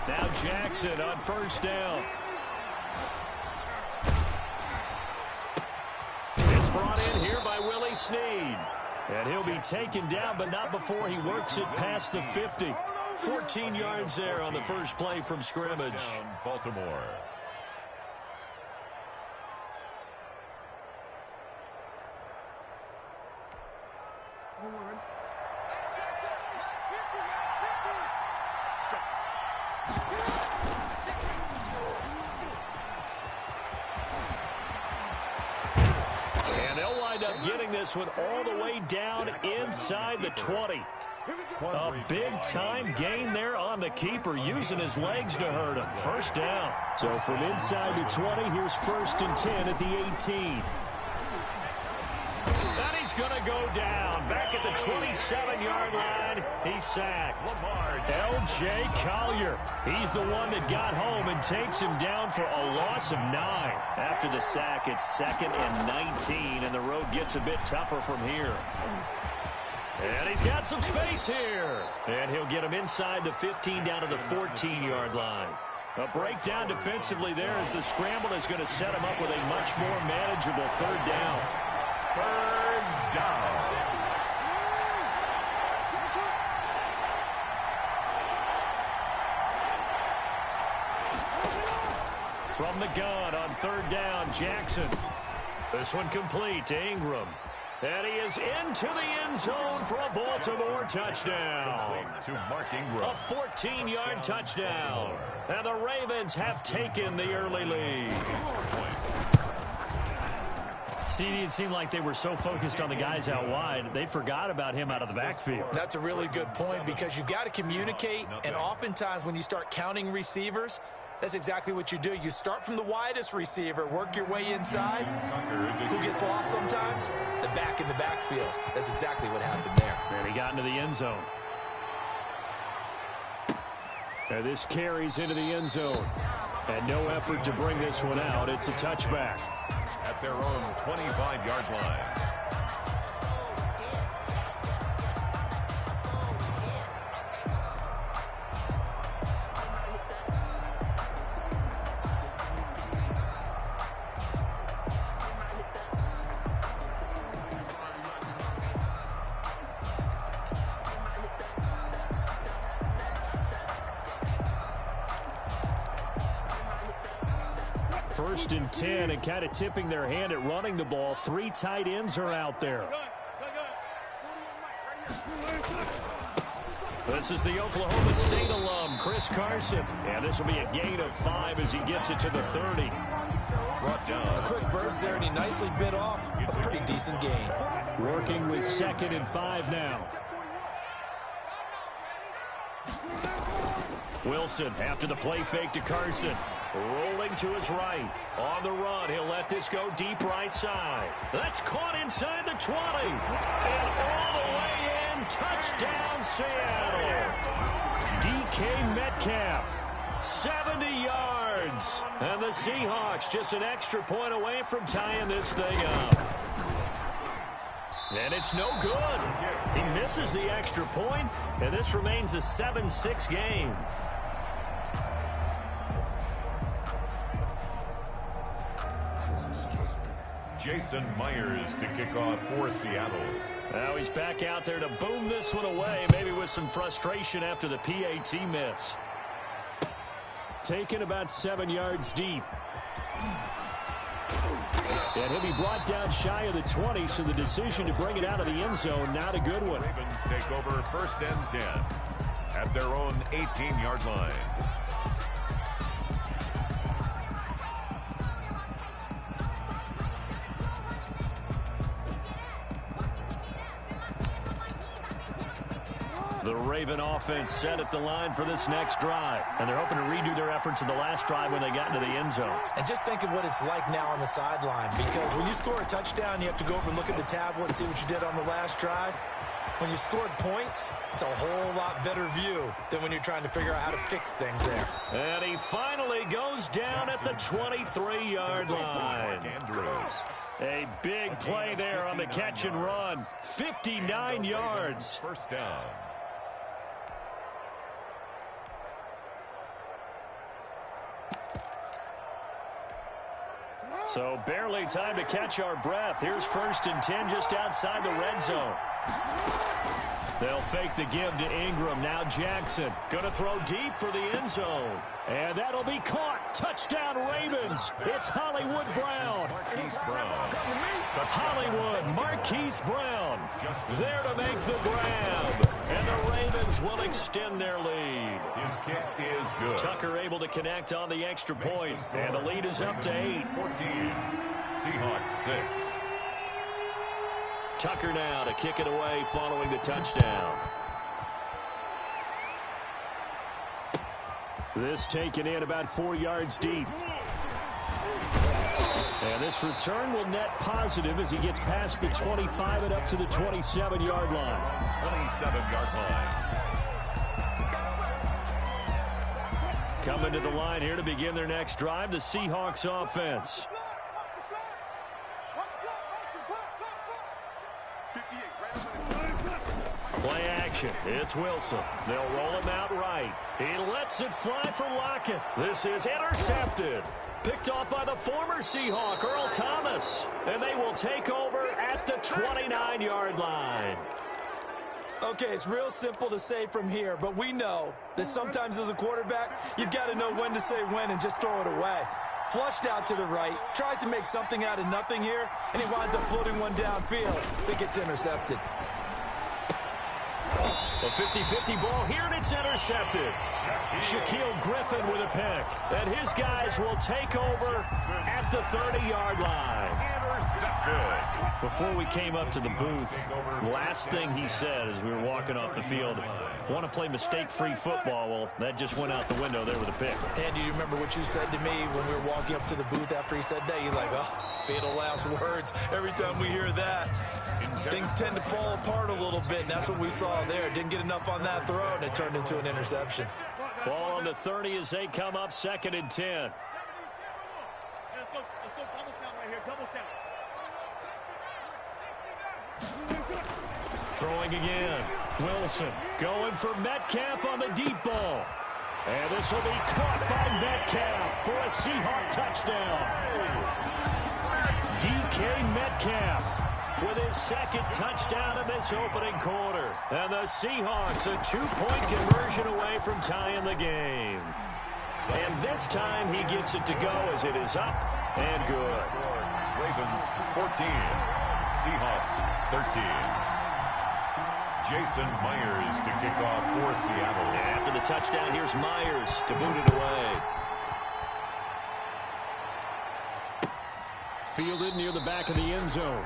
Now Jackson on first down. It's brought in here by Willie Snead. And he'll be taken down, but not before he works it past the 50. 14 yards there on the first play from scrimmage. Baltimore. And they'll wind up getting this one all the way down inside the 20. A big-time gain there on the keeper, using his legs to hurt him. First down. So from inside the 20, here's 1st and 10 at the 18. And he's going to go down. Back at the 27-yard line, he's sacked. L.J. Collier. He's the one that got home and takes him down for a loss of 9. After the sack, it's 2nd and 19, and the road gets a bit tougher from here. And he's got some space here. And he'll get him inside the 15 down to the 14-yard line. A breakdown defensively there as the scramble is going to set him up with a much more manageable 3rd down. 3rd down. From the gun on 3rd down, Jackson. This one complete to Ingram. And he is into the end zone for a Baltimore touchdown. To Mark Ingram. A 14-yard touchdown. And the Ravens have taken the early lead. CD, it seemed like they were so focused on the guys out wide, they forgot about him out of the backfield. That's a really good point because you've got to communicate, and oftentimes when you start counting receivers, that's exactly what you do. You start from the widest receiver, work your way inside. Who gets lost sometimes? The back in the backfield. That's exactly what happened there. And he got into the end zone. And this carries into the end zone. And no effort to bring this one out. It's a touchback. At their own 25-yard line. First and 10, and kind of tipping their hand at running the ball. 3 tight ends are out there. This is the Oklahoma State alum, Chris Carson. And this will be a gain of 5 as he gets it to the 30. Brought down. A quick burst there, and he nicely bit off a pretty decent gain. Working with 2nd and 5 now. Wilson after the play fake to Carson. Rolling to his right. On the run, he'll let this go deep right side. That's caught inside the 20. And all the way in, touchdown Seattle. DK Metcalf, 70 yards. And the Seahawks just an extra point away from tying this thing up. And it's no good. He misses the extra point, and this remains a 7-6 game. Jason Myers to kick off for Seattle. Now he's back out there to boom this one away, maybe with some frustration after the PAT miss. Taken about 7 yards deep. And he'll be brought down shy of the 20, so the decision to bring it out of the end zone, not a good one. Ravens take over 1st and 10 at their own 18-yard line. The Raven offense set at the line for this next drive. And they're hoping to redo their efforts in the last drive when they got into the end zone. And just think of what it's like now on the sideline, because when you score a touchdown, you have to go over and look at the tablet and see what you did on the last drive. When you scored points, it's a whole lot better view than when you're trying to figure out how to fix things there. And he finally goes down at the 23-yard line. A big play there on the catch and run. 59 yards. First down. So barely time to catch our breath. Here's 1st and 10 just outside the red zone. They'll fake the give to Ingram. Now Jackson going to throw deep for the end zone. And that'll be caught. Touchdown Ravens. It's Hollywood Brown. Hollywood, Marquise Brown. There to make the grab. And the Ravens will extend their lead. His kick is good. Tucker able to connect on the extra point. And the lead is up to 8. 14. Seahawks 6. Tucker now to kick it away following the touchdown. This taken in about 4 yards deep. And this return will net positive as he gets past the 25 and up to the 27-yard line. 27-yard line. Coming to the line here to begin their next drive, the Seahawks offense. Play action. It's Wilson. They'll roll him out right. He lets it fly for Lockett. This is intercepted. Picked off by the former Seahawk, Earl Thomas. And they will take over at the 29-yard line. Okay, it's real simple to say from here, but we know that sometimes as a quarterback, you've got to know when to say when and just throw it away. Flushed out to the right, tries to make something out of nothing here, and he winds up floating one downfield that gets intercepted. A 50-50 ball here, and it's intercepted. Shaquille Griffin with a pick. And his guys will take over at the 30-yard line. Intercepted. Before we came up to the booth, last thing he said as we were walking off the field, want to play mistake-free football. Well, that just went out the window there with a pick. And do you remember what you said to me when we were walking up to the booth after he said that? You're like, oh, fatal last words. Every time we hear that, things tend to fall apart a little bit, and that's what we saw there. Didn't get enough on that throw, and it turned into an interception. Ball on the 30 as they come up 2nd and 10. Throwing again. Wilson going for Metcalf on the deep ball. And this will be caught by Metcalf for a Seahawk touchdown. DK Metcalf with his 2nd touchdown in this opening quarter. And the Seahawks a 2-point conversion away from tying the game. And this time he gets it to go as it is up and good. Ravens 14. Seahawks 13. Jason Myers to kick off for Seattle. After the touchdown, here's Myers to boot it away. Fielded near the back of the end zone.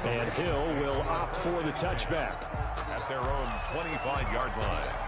And Hill will opt for the touchback. At their own 25-yard line.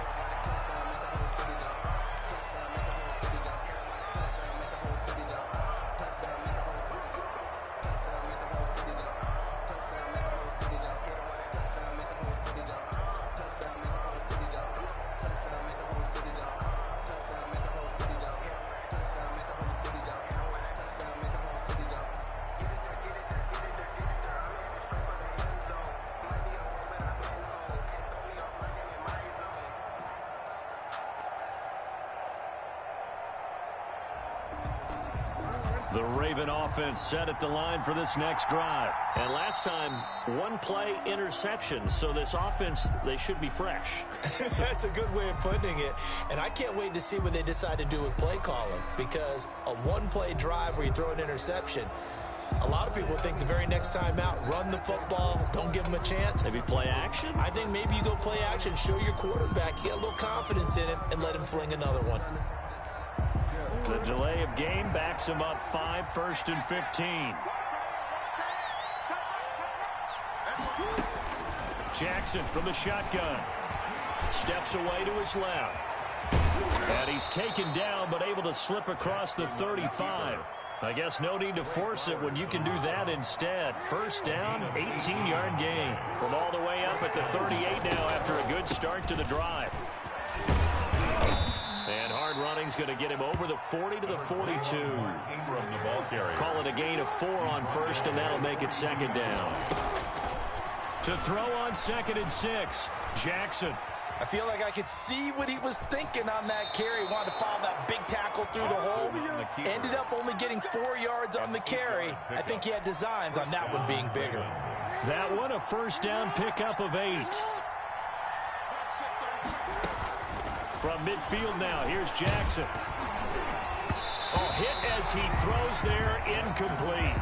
The Raven offense set at the line for this next drive. And last time, one play interception. So this offense, they should be fresh. That's a good way of putting it. And I can't wait to see what they decide to do with play calling. Because a one-play drive where you throw an interception, a lot of people think the very next time out, run the football, don't give them a chance. Maybe play action? I think maybe you go play action, show your quarterback, you get a little confidence in him, and let him fling another one. The delay of game backs him up 5, 1st and 15. Jackson from the shotgun. Steps away to his left. And he's taken down but able to slip across the 35. I guess no need to force it when you can do that instead. First down, 18-yard gain. From all the way up at the 38 now after a good start to the drive. And hard running gain's going to get him over the 40 to the 42. Call it a gain of 4 on first, and that'll make it second down. To throw on 2nd and 6, Jackson. I feel like I could see what he was thinking on that carry. Wanted to follow that big tackle through the hole. Ended up only getting 4 yards on the carry. I think he had designs on that one being bigger. That one a first down pickup of 8. From midfield now, here's Jackson. Oh, hit as he throws there, incomplete.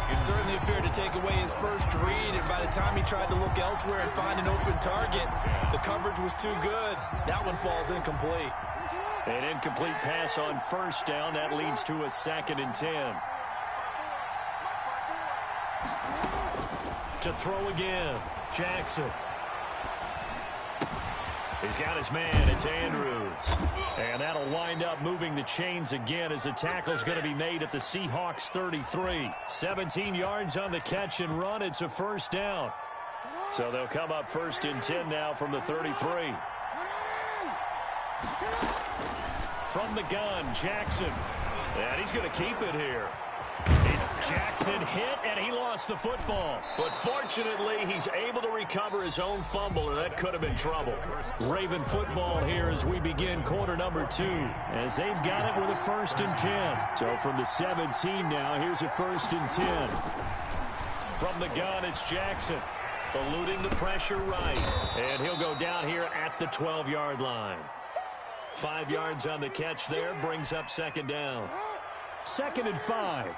He certainly appeared to take away his first read, and by the time he tried to look elsewhere and find an open target, the coverage was too good. That one falls incomplete. An incomplete pass on first down. That leads to a 2nd and 10. To throw again, Jackson. He's got his man. It's Andrews. And that'll wind up moving the chains again as the tackle's going to be made at the Seahawks 33. 17 yards on the catch and run. It's a first down. So they'll come up 1st and 10 now from the 33. From the gun, Jackson. And he's going to keep it here. Jackson hit, and he lost the football. But fortunately, he's able to recover his own fumble, or that could have been trouble. Raven football here as we begin quarter number 2, as they've got it with a 1st and 10. So from the 17 now, here's a 1st and 10. From the gun, it's Jackson, eluding the pressure right. And he'll go down here at the 12-yard line. 5 yards on the catch there, brings up 2nd down. 2nd and 5.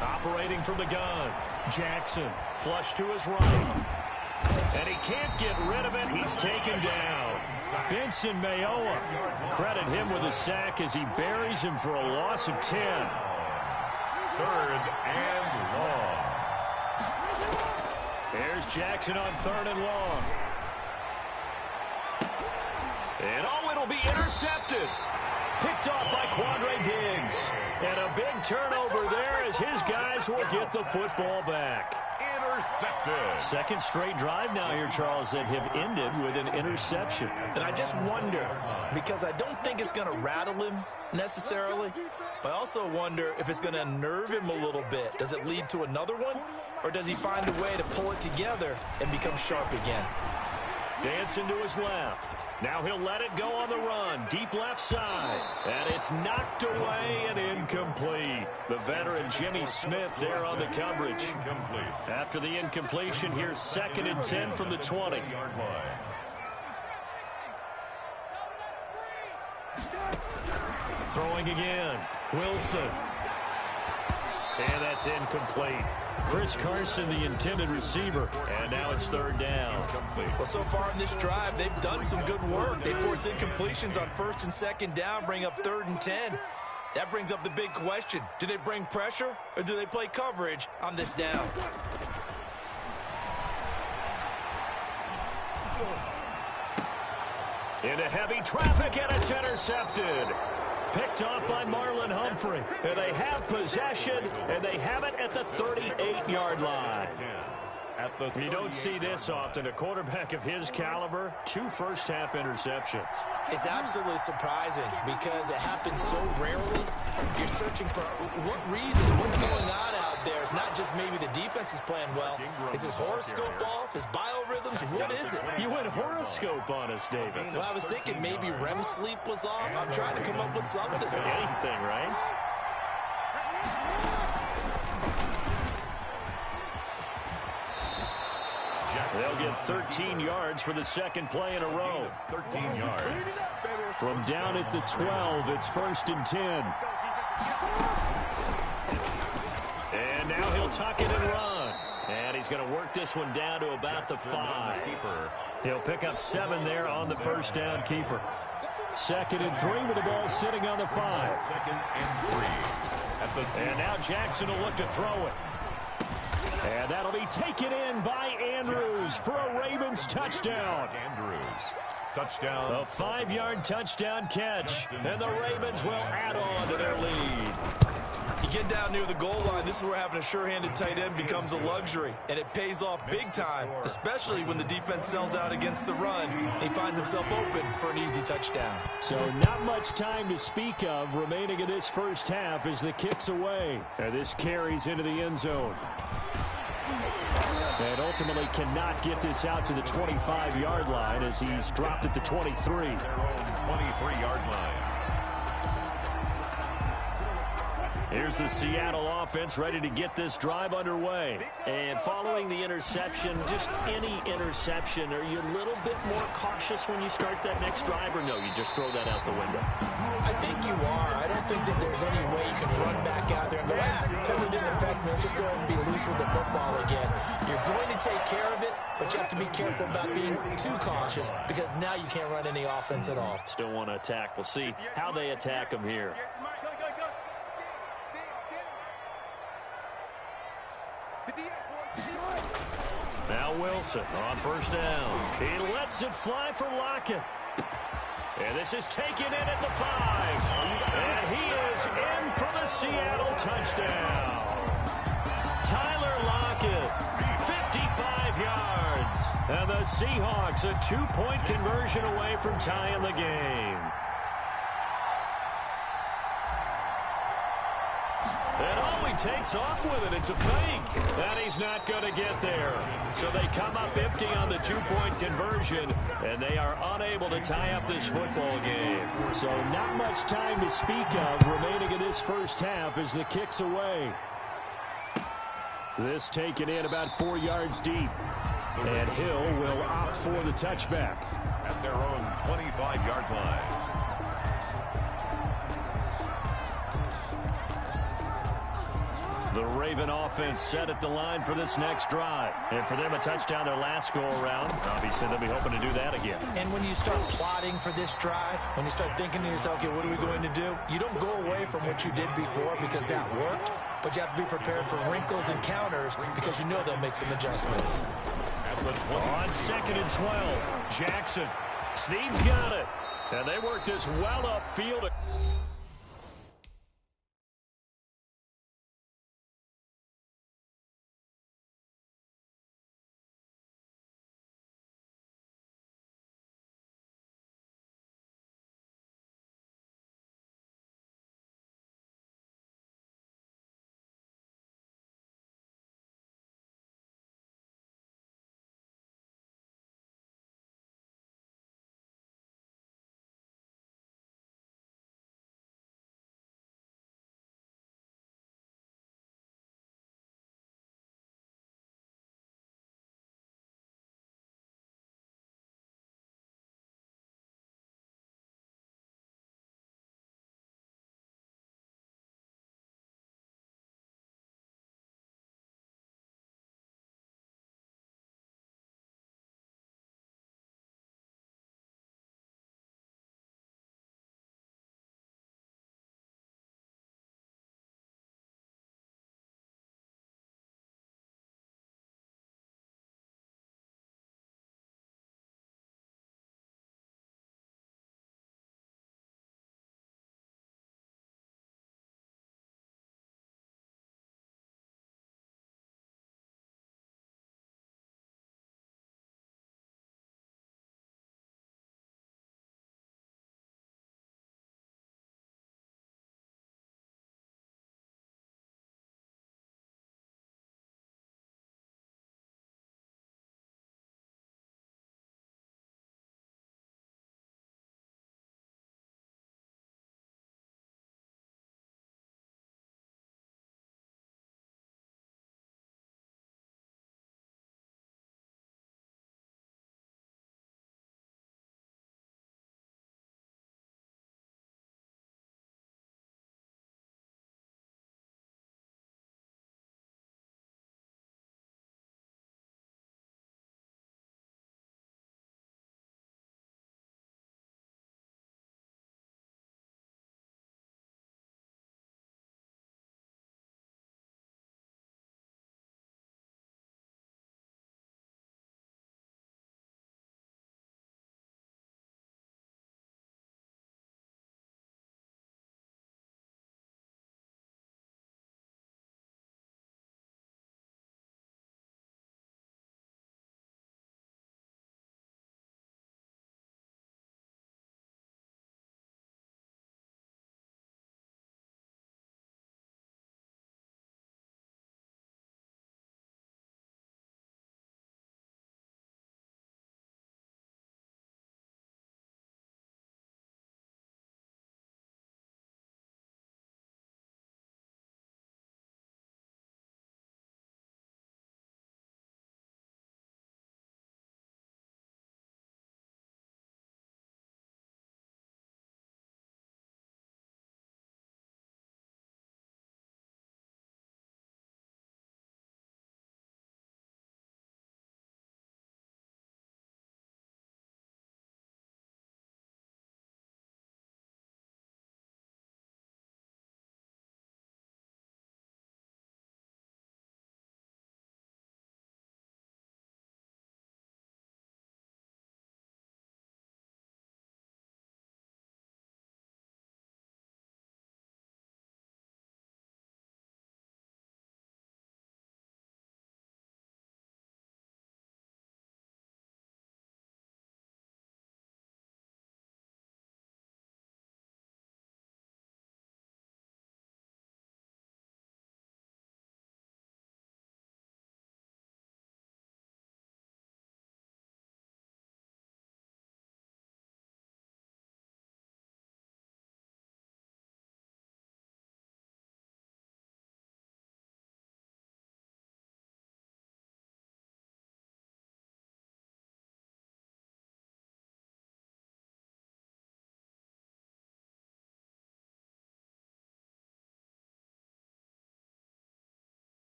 Operating from the gun, Jackson, flush to his right. And he can't get rid of it. He's taken down. Benson Mayowa, credit him with a sack as he buries him for a loss of 10. 3rd and long. There's Jackson on 3rd and long. And oh, it'll be intercepted. Picked off by Quandre Diggs. And a big turnover there as his guys will get the football back. Intercepted. 2nd straight drive now here, Charles, that have ended with an interception. And I just wonder, because I don't think it's going to rattle him necessarily, but I also wonder if it's going to unnerve him a little bit. Does it lead to another one? Or does he find a way to pull it together and become sharp again? Dancing to his left. Now he'll let it go on the run. Deep left side. And it's knocked away and incomplete. The veteran Jimmy Smith there on the coverage. After the incompletion, here's 2nd and 10 from the 20. Throwing again. Wilson. And that's incomplete. Chris Carson, the intended receiver. And now it's 3rd down. Well, so far in this drive, they've done some good work. They force incompletions on 1st and 2nd down, bring up 3rd and 10. That brings up the big question. Do they bring pressure or do they play coverage on this down? Into heavy traffic, and it's intercepted. Picked off by Marlon Humphrey. And they have possession, and they have it at the 38-yard line. You don't see this often. A quarterback of his caliber, 2 first-half interceptions. It's absolutely surprising because it happens so rarely. You're searching for what reason, what's going on out there. It's not just maybe the defense is playing well. Is his horoscope off? His biorhythms? What is it? You went horoscope on us, David. Well, I was thinking maybe REM sleep was off. I'm trying to come up with something. Anything, right? They'll get 13 yards for the 2nd play in a row. 13 yards. From down at the 12, it's 1st and 10. And now he'll tuck it and run. And he's going to work this one down to about the 5. He'll pick up 7 there on the first down keeper. 2nd and 3 with the ball sitting on the 5. 2nd and 3. And now Jackson will look to throw it. And that'll be taken in by Andrews for a Ravens touchdown. Andrews. Touchdown. A 5-yard touchdown catch. And the Ravens will add on to their lead. You get down near the goal line, this is where having a sure-handed tight end becomes a luxury, and it pays off big time, especially when the defense sells out against the run, and he finds himself open for an easy touchdown. So not much time to speak of remaining in this first half as the kick's away. And this carries into the end zone. And ultimately cannot get this out to the 25-yard line as he's dropped at the 23. Their own 23-yard line. Here's the Seattle offense ready to get this drive underway. And following the interception, just any interception, are you a little bit more cautious when you start that next drive, or no, you just throw that out the window? I think you are. I don't think that there's any way you can run back out there and go, totally didn't affect me. Let's just go ahead and be loose with the football again. You're going to take care of it, but you have to be careful about being too cautious because now you can't run any offense at all. Still want to attack. We'll see how they attack them here. Now Wilson on first down. He lets it fly for Lockett. And this is taken in at the 5. And he is in for the Seattle touchdown. Tyler Lockett, 55 yards. And the Seahawks a 2-point conversion away from tying the game. And all he takes off with it, it's a fake. And he's not going to get there. So they come up empty on the 2-point conversion, and they are unable to tie up this football game. So not much time to speak of remaining in this first half as the kick's away. This taken in about 4 yards deep. And Hill will opt for the touchback. At their own 25-yard line. The Raven offense set at the line for this next drive. And for them, a touchdown their last go-around. Obviously, they'll be hoping to do that again. And when you start plotting for this drive, when you start thinking to yourself, okay, what are we going to do? You don't go away from what you did before because that worked, but you have to be prepared for wrinkles and counters because you know they'll make some adjustments. On 2nd and 12, Jackson. Snead's got it. And they work this well upfield.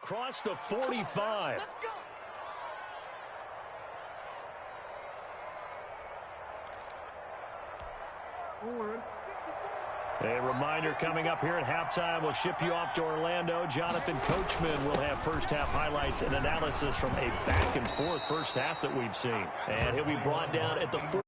across the 45. A reminder coming up here at halftime. We'll ship you off to Orlando. Jonathan Coachman will have first-half highlights and analysis from a back-and-forth first half that we've seen. And he'll be brought down at the